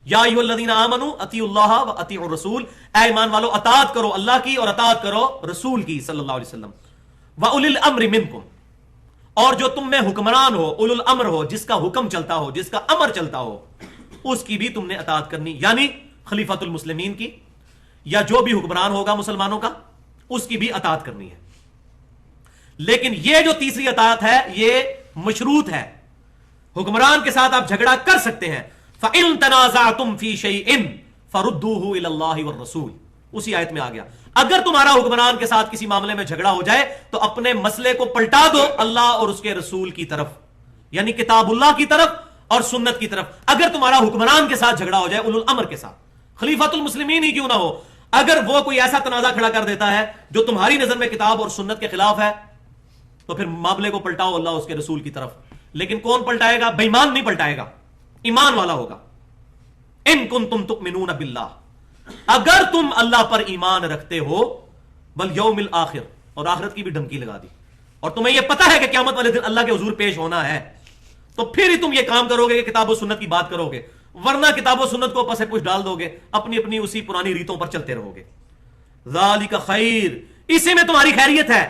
یا ایھا الذین آمنوا اطیعوا اللہ و اطیعوا الرسول، اے ایمان والو اطاعت کرو اللہ کی اور اطاعت کرو رسول کی صلی اللہ علیہ وسلم، وَأُولِي الْأَمْرِ مِنْكُمْ، اور جو تم میں حکمران ہو، اولو الامر ہو، جس کا حکم چلتا ہو، جس کا امر چلتا ہو، اس کی بھی تم نے اطاعت کرنی، یعنی خلیفۃ المسلمین کی، یا جو بھی حکمران ہوگا مسلمانوں کا اس کی بھی اطاعت کرنی ہے۔ لیکن یہ جو تیسری اطاعت ہے یہ مشروط ہے، حکمران کے ساتھ آپ جھگڑا کر سکتے ہیں، فَإِن تَنَازَعْتُمْ فِي شَيْءٍ فَرُدُّوهُ إِلَى اللَّهِ وَالرَّسُولِ، اسی آیت میں آ گیا اگر تمہارا حکمران کے ساتھ کسی معاملے میں جھگڑا ہو جائے تو اپنے مسئلے کو پلٹا دو اللہ اور اس کے رسول کی طرف، یعنی کتاب اللہ کی طرف اور سنت کی طرف۔ اگر تمہارا حکمران کے ساتھ جھگڑا ہو جائے، اولو الامر کے ساتھ، خلیفۃ المسلمین ہی کیوں نہ ہو، اگر وہ کوئی ایسا تنازع کھڑا کر دیتا ہے جو تمہاری نظر میں کتاب اور سنت کے خلاف ہے تو پھر معاملے کو پلٹاؤ اللہ اس کے رسول کی طرف۔ لیکن کون پلٹائے گا؟ بے ایمان نہیں پلٹائے گا، ایمان والا ہوگا۔ ان کنتم تؤمنون باللہ، اگر تم اللہ پر ایمان رکھتے ہو، والیوم الآخر، اور آخرت کی بھی دھمکی لگا دی، اور تمہیں یہ پتا ہے کہ قیامت والے دن اللہ کے حضور پیش ہونا ہے، تو پھر ہی تم یہ کام کرو گے کہ کتاب و سنت کی بات کرو گے، ورنہ کتاب و سنت کو پسے پوچھ ڈال دو گے، اپنی اپنی اسی پرانی ریتوں پر چلتے رہو گے۔ ذالک خیر، اسی میں تمہاری خیریت ہے،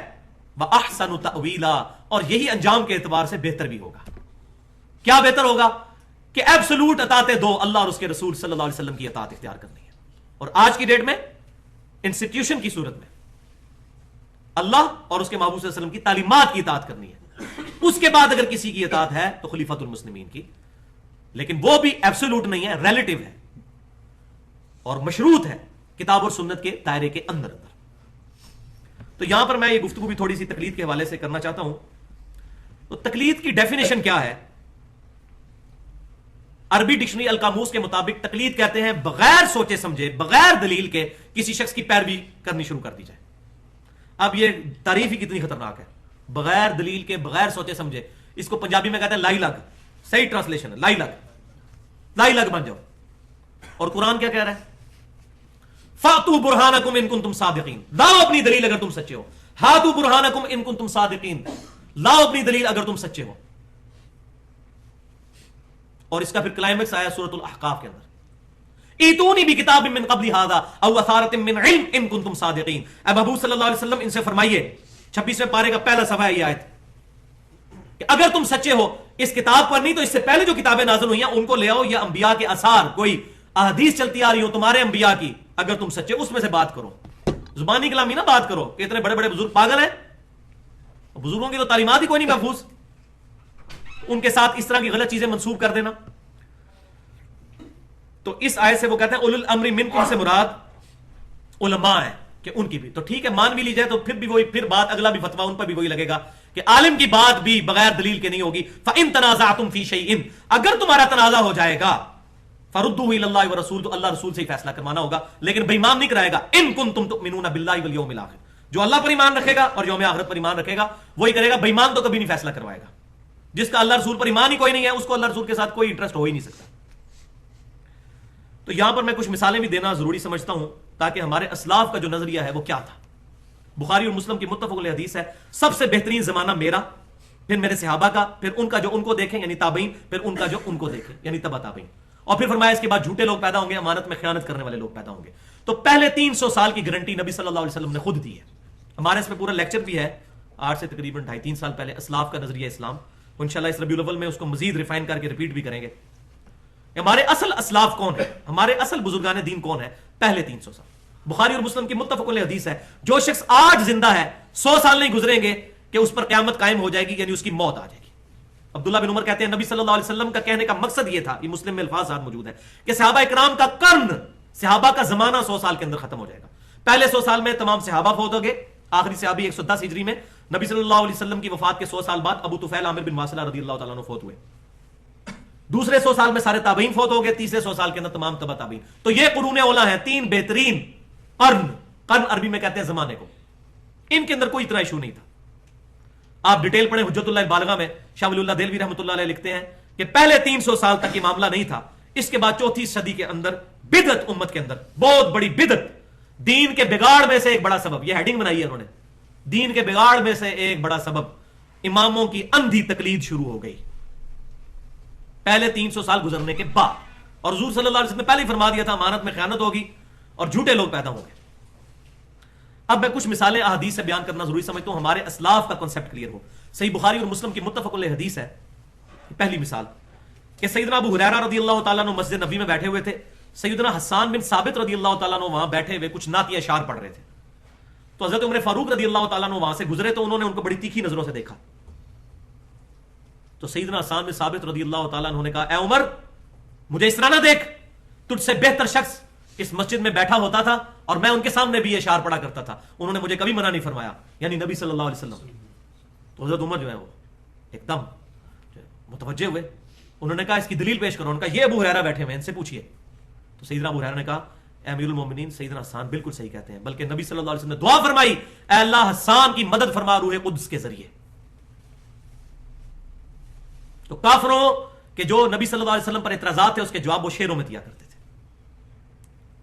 وَأَحْسَنُ تَأْوِيلًا، اور یہی انجام کے اعتبار سے بہتر بھی ہوگا۔ کیا بہتر ہوگا؟ کہ ایبسولوٹ اطاعت دو، اللہ اور اس کے رسول صلی اللہ علیہ وسلم کی اطاعت اختیار کرنی ہے۔ اور آج کی ڈیٹ میں انسٹیٹیوشن کی صورت میں اللہ اور اس کے محبوب صلی اللہ علیہ وسلم کی تعلیمات کی اطاعت کرنی ہے، اس کے بعد اگر کسی کی اطاعت ہے تو خلیفۃ المسلمین کی، لیکن وہ بھی ایبسولوٹ نہیں ہے، ریلیٹو ہے اور مشروط ہے کتاب اور سنت کے دائرے کے اندر۔ تو یہاں پر میں یہ گفتگو بھی تھوڑی سی تقلید کے حوالے سے کرنا چاہتا ہوں۔ تو تقلید کی ڈیفینیشن کیا ہے؟ عربی ڈکشنری القاموس کے مطابق تقلید کہتے ہیں بغیر سوچے سمجھے، بغیر دلیل کے کسی شخص کی پیروی کرنی شروع کر دی جائے۔ اب یہ تعریف ہی کتنی خطرناک ہے، بغیر دلیل کے، بغیر سوچے سمجھے۔ اس کو پنجابی میں کہتے ہیں لائی لگ، صحیح ٹرانسلیشن ہے لائی لگ، لائی لگ بن جاؤ۔ اور قرآن کیا کہہ رہا ہے؟ فَأْتُوا بُرْهَانَكُمْ إِن كُنتُمْ صَادِقِينَ، لاؤ اپنی دلیل اگر تم سچے ہو۔ ہاتوا برہانکم ان کنتم صادقین، لاؤ اپنی دلیل اگر تم سچے ہو۔ اور اس کا پھر کلائمیکس آیا سورۃ الاحقاف کے اندر، ایتونی بکتاب من قبل ھذا او اثارۃ من علم ان کنتم صادقین۔ اے محبوب صلی اللہ علیہ وسلم ان سے فرمائیے، 26ویں پارے کا پہلا صفحہ ہے یہ آیت، کہ اگر تم سچے ہو اس کتاب پر نہیں تو اس سے پہلے جو کتابیں نازل ہوئی ہیں ان کو لے آؤ، یا انبیاء کے آثار، کوئی احادیث چلتی آ رہی ہو تمہارے انبیاء کی، اگر تم سچے اس میں سے بات کرو، زبانی کلامی نہ بات کرو کہ اتنے بڑے بڑے بزرگ پاگل ہیں، بزرگوں کی تو تعلیمات ہی کوئی نہیں محفوظ، ان کے ساتھ اس طرح کی غلط چیزیں منسوب کر دینا۔ تو اس آیت سے وہ کہتے ہیں اولو الامر منکم سے مراد علماء ہیں کہ ان کی بھی، تو ٹھیک ہے مان بھی لی جائے تو پھر بھی وہی، پھر بات اگلا بھی فتویٰ ان پر بھی وہی لگے گا کہ عالم کی بات بھی بغیر دلیل کے نہیں ہوگی۔ فَإِن تَنَازَعْتُمْ فِي شَيْءٍ، اگر تمہارا تنازع ہو جائے گا، فَرُدُّوهُ إِلَى اللَّهِ وَرَسُولِهِ، تو اللہ رسول سے ہی فیصلہ کروانا ہوگا، لیکن بے ایمان نہیں کرائے گا۔ إِن كُنتُمْ تُؤْمِنُونَ بِاللَّهِ وَالْيَوْمِ الْآخِرِ، جو اللہ پر ایمان رکھے گا اور یوم آخرت پر ایمان رکھے گا وہی کرے گا، بے ایمان تو کبھی نہیں فیصلہ کروائے گا۔ جس کا اللہ رسول پر ایمان ہی کوئی نہیں ہے اس کو اللہ رسول کے ساتھ کوئی انٹرسٹ ہو ہی نہیں سکتا۔ تو یہاں پر میں کچھ مثالیں بھی دینا ضروری سمجھتا ہوں تاکہ ہمارے اسلاف کا جو نظریہ ہے وہ کیا تھا۔ بخاری اور مسلم کی متفق علیہ حدیث ہے، سب سے بہترین زمانہ میرا، پھر میرے صحابہ کا، پھر ان کا جو ان کو دیکھیں یعنی تابعین، پھر ان کا جو ان کو دیکھیں یعنی تبع تابعین، اور پھر فرمایا اس کے بعد جھوٹے لوگ پیدا ہوں گے، امانت میں خیانت کرنے والے لوگ پیدا ہوں گے۔ تو پہلے 300 سال کی گارنٹی نبی صلی اللہ علیہ وسلم نے خود دی ہے۔ ہمارے اس پہ پورا لیکچر بھی ہے آج سے تقریباً 2.5-3 سال پہلے، اسلاف کا نظریہ اسلام، انشاءاللہ اس ربیع الاول میں اس کو مزید ریفائن کر کے ریپیٹ بھی کریں گے۔ ہمارے اصل اسلاف کون ہے، ہمارے اصل بزرگان دین کون ہے؟ پہلے 300 سال۔ بخاری اور مسلم کی متفق علیہ حدیث ہے، جو شخص آج زندہ ہے 100 سال نہیں گزریں گے کہ اس پر قیامت قائم ہو جائے گی، یعنی اس کی موت آ جائے گی۔ عبداللہ بن عمر کہتے ہیں نبی صلی اللہ علیہ وسلم کا کہنے کا مقصد یہ تھا، یہ مسلم میں الفاظ ساتھ موجود ہے، کہ صحابہ اکرام کا قرن، صحابہ کا زمانہ 100 سال کے اندر ختم ہو جائے گا۔ پہلے 100 سال میں تمام صحابہ فوت ہو گئے، آخری صحابی 110 ہجری میں نبی صلی اللہ علیہ وسلم کی وفات کے 100 سال بعد ابو طفیل عامر بن واصلہ رضی اللہ تعالیٰ عنہ فوت ہوئے۔ دوسرے 100 سال میں سارے تابعین فوت ہو گئے، تیسرے 100 سال کے اندر تمام تبع تابعین۔ تو یہ قرون اولیٰ ہیں، 3 بہترین قرن، قرن عربی میں کہتے ہیں زمانے کو، ان کے اندر کوئی اتنا ایشو نہیں تھا۔ آپ ڈیٹیل پڑھیں حجت اللہ البالغہ میں، شاہ ولی اللہ دہلوی رحمۃ اللہ علیہ لکھتے ہیں کہ پہلے 300 سال تک یہ معاملہ نہیں تھا، اس کے بعد 4تھی صدی کے اندر بدعت، امت کے اندر بہت بڑی بدعت، دین کے بگاڑ میں سے ایک بڑا سبب، یہ ہیڈنگ بنائی ہے انہوں نے، دین کے بگاڑ میں سے ایک بڑا سبب اماموں کی اندھی تقلید شروع ہو گئی پہلے 300 سال گزرنے کے بعد۔ اور حضور صلی اللہ علیہ وسلم نے پہلے ہی فرما دیا تھا امانت میں خیانت ہوگی اور جھوٹے لوگ پیدا ہوں گے. اب میں کچھ مثالیں احادیث سے بیان کرنا ضروری سمجھتا ہوں ہمارے اسلاف کا کنسپٹ کلیئر ہو. صحیح بخاری اور مسلم کی متفق علیہ حدیث ہے. پہلی مثال کہ سیدنا ابو ہریرہ رضی اللہ تعالیٰ عنہ مسجد نبی میں بیٹھے ہوئے تھے. سیدنا حسان بن ثابت رضی اللہ تعالیٰ عنہ وہاں بیٹھے ہوئے کچھ نعتیہ اشعار پڑھ رہے تھے. تو حضرت عمر فاروق رضی اللہ تعالیٰ عنہ وہاں سے گزرے تو انہوں نے ان کو بڑی تیکھی نظروں سے دیکھا. تو سیدنا حسان بن ثابت رضی اللہ تعالیٰ عنہ نے کہا اے عمر مجھے اس طرح نہ دیکھ, تجھ سے بہتر شخص اس مسجد میں بیٹھا ہوتا تھا اور میں ان کے سامنے بھی یہ اشعار پڑھا کرتا تھا, انہوں نے مجھے کبھی منع نہیں فرمایا, یعنی نبی صلی اللہ علیہ وسلم. تو حضرت عمر جو ہے وہ ایک دم متوجہ ہوئے, انہوں نے کہا اس کی دلیل پیش کرو. انہوں نے کہا یہ ابو ہریرہ بیٹھے ہوئے ان سے پوچھیے. تو سیدنا ابو ہریرہ نے کہا اے امیر المومنین سیدنا حسان بالکل صحیح کہتے ہیں, بلکہ نبی صلی اللہ علیہ وسلم نے دعا فرمائی اے اللہ حسان کی مدد فرما روح قدس کے ذریعے. تو کافروں کہ جو نبی صلی اللہ علیہ وسلم پر اعتراضات تھے اس کے جواب وہ شعروں میں دیا کرتے تھے.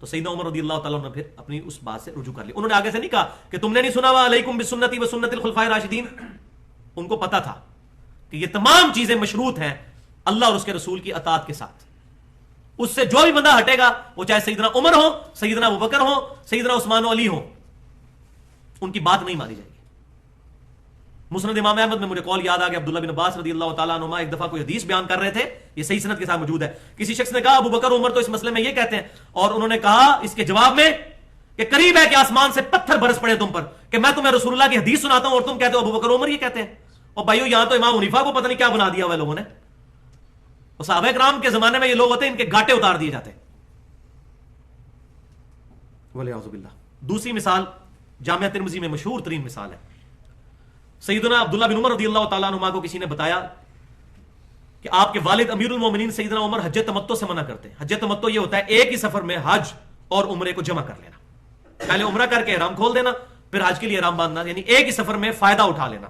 تو سیدنا عمر رضی اللہ تعالیٰ نے پھر اپنی اس بات سے رجوع کر لی. انہوں نے آگے سے نہیں کہا کہ تم نے نہیں سنا ہوا علیکم بسنتی و سنت الخلفاء الراشدین. ان کو پتا تھا کہ یہ تمام چیزیں مشروط ہیں اللہ اور اس کے رسول کی اطاعت کے ساتھ. اس سے جو بھی بندہ ہٹے گا وہ چاہے سیدنا عمر ہو, سیدنا ابوبکر ہو, سیدنا عثمان و علی ہو, ان کی بات نہیں مانی جائے گی. مسند امام احمد میں مجھے قول یاد آ گیا, عبداللہ بن عباس رضی اللہ تعالیٰ عنہما ایک دفعہ کوئی حدیث بیان کر رہے تھے, یہ صحیح سند کے ساتھ موجود ہے. کسی شخص نے کہا ابو بکر عمر تو اس مسئلے میں یہ کہتے ہیں, اور انہوں نے کہا اس کے جواب میں کہ قریب ہے کہ آسمان سے پتھر برس پڑے تم پر کہ میں تمہیں رسول اللہ کی حدیث سناتا ہوں اور تم کہتے ہو ابو بکر عمر یہ کہتے ہیں. اور بھائیو یہاں تو امام حنیفہ کو پتہ نہیں کیا بنا دیا ہوا لوگوں نے. اور صحابہ کرام کے زمانے میں یہ لوگ ہوتے ہیں ان کے گاٹے اتار دیے جاتے ہیں. ولیعوذ باللہ. دوسری مثال جامعہ ترمذی میں مشہور ترین مثال ہے. سیدنا عبداللہ بن عمر رضی اللہ تعالیٰ عنہما کو کسی نے بتایا کہ آپ کے والد امیر المومنین سیدنا عمر حج تمتع سے منع کرتے ہیں. حج تمتع یہ ہوتا ہے ایک ہی سفر میں حج اور عمرے کو جمع کر لینا. پہلے عمرہ کر کے احرام کھول دینا, پھر حج کے لیے احرام باندھنا, یعنی ایک ہی سفر میں فائدہ اٹھا لینا.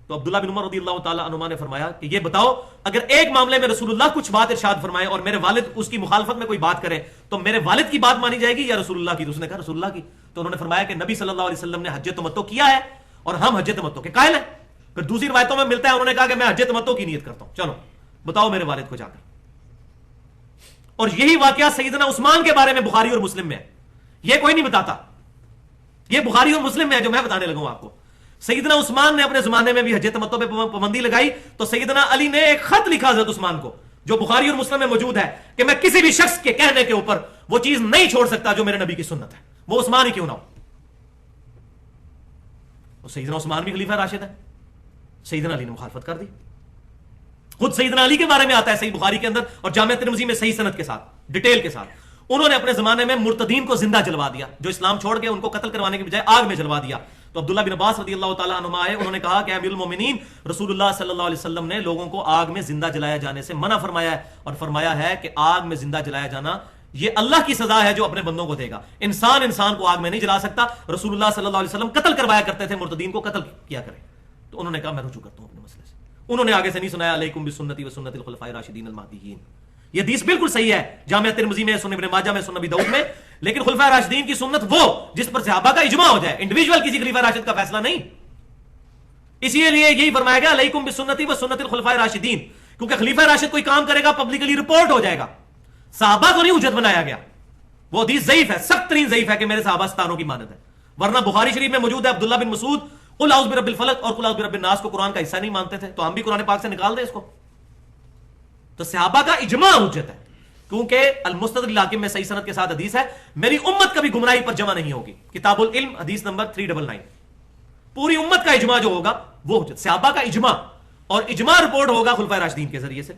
تو عبداللہ بن عمر رضی اللہ تعالیٰ عنہما نے فرمایا کہ یہ بتاؤ اگر ایک معاملے میں رسول اللہ کچھ بات ارشاد فرمائے اور میرے والد اس کی مخالفت میں کوئی بات کرے تو میرے والد کی بات مانی جائے گی یا رسول اللہ کی؟ تو اس نے کہا رسول اللہ کی. تو انہوں نے فرمایا کہ نبی صلی اللہ علیہ وسلم نے حج تمتع کیا ہے اور ہم حج تمتع کے قائل ہیں. پھر دوسری روایتوں میں ملتا ہے انہوں نے کہا کہ میں حج تمتع کی نیت کرتا ہوں, چلو بتاؤ میرے والد کو جا کر. اور یہی واقعہ سیدنا عثمان کے بارے میں بخاری اور مسلم میں ہے. یہ کوئی نہیں بتاتا, یہ بخاری اور مسلم میں ہے جو میں بتانے لگا ہوں آپ کو. سیدنا عثمان نے اپنے زمانے میں بھی حج تمتع پہ پابندی لگائی تو سیدنا علی نے ایک خط لکھا حضرت عثمان کو جو بخاری اور مسلم میں موجود ہے کہ میں کسی بھی شخص کے کہنے کے اوپر وہ چیز نہیں چھوڑ سکتا جو میرے نبی کی سنت ہے, وہ عثمان ہی کیوں نہ ہو. سیدنا عثمان بھی خلیفہ راشد ہے, سیدنا علی نے مخالفت کر دی. خود سیدنا علی کے بارے میں آتا ہے صحیح بخاری کے اندر اور جامعہ ترمذی میں صحیح سند کے ساتھ ڈیٹیل کے ساتھ. انہوں نے اپنے زمانے میں مرتدین کو زندہ جلوا دیا, جو اسلام چھوڑ کے ان کو قتل کروانے کے بجائے آگ میں جلوا دیا. تو عبداللہ بن عباس رضی اللہ تعالیٰ عنہما آئے, انہوں نے کہا کہ امیر المومنین رسول اللہ صلی اللہ علیہ وسلم نے لوگوں کو آگ میں زندہ جلایا جانے سے منع فرمایا ہے, اور فرمایا ہے کہ آگ میں زندہ جلایا جانا یہ اللہ کی سزا ہے جو اپنے بندوں کو دے گا. انسان کو آگ میں نہیں جلا سکتا. رسول اللہ صلی اللہ علیہ وسلم قتل کروایا کرتے تھے, مرتدین کو قتل کیا کرے. تو انہوں نے کہا میں رجوع کرتا ہوں اپنے مسئلے سے. انہوں نے آگے سے نہیں سنایا علیکم بسنتی و سنت الخلفاء الراشدین المہدیین. یہ حدیث بالکل صحیح ہے, جامعہ ترمذی میں, سنن ابن ماجہ میں, سنن ابی داؤد میں. لیکن خلفاء راشدین کی سنت وہ جس پر صحابہ کا اجماع ہو جائے, انڈیویجول کسی خلیفہ راشد کا فیصلہ نہیں. اسی لیے یہی فرمایا گیا علیکم بسنتی و سنت الخلفاء الراشدین, کیونکہ خلیفہ راشد کوئی کام کرے گا پبلکلی رپورٹ ہو جائے گا. صحابہ کو نہیں حجت بنایا گیا. وہ حدیث ضعیف ہے, سخت ترین ضعیف ہے کہ میرے صحابہ ستاروں کی مانند ہے. ورنہ بخاری شریف میں موجود ہے عبداللہ بن مسعود قل اعوذ برب الفلق اور قل اعوذ برب الناس کو قرآن کا حصہ نہیں مانتے تھے, تو ہم بھی قرآن پاک سے نکال دیں اس کو. تو صحابہ کا اجماع حجت ہے, کیونکہ المستدرک الحاکم میں صحیح سند کے ساتھ حدیث ہے میری امت کبھی گمراہی پر جمع نہیں ہوگی. کتاب العلم حدیث نمبر 399. پوری امت کا اجماع جو ہوگا وہ حجت, صحابہ کا اجماع, اور اجماع رپورٹ ہوگا خلفائے راشدین کے ذریعے سے.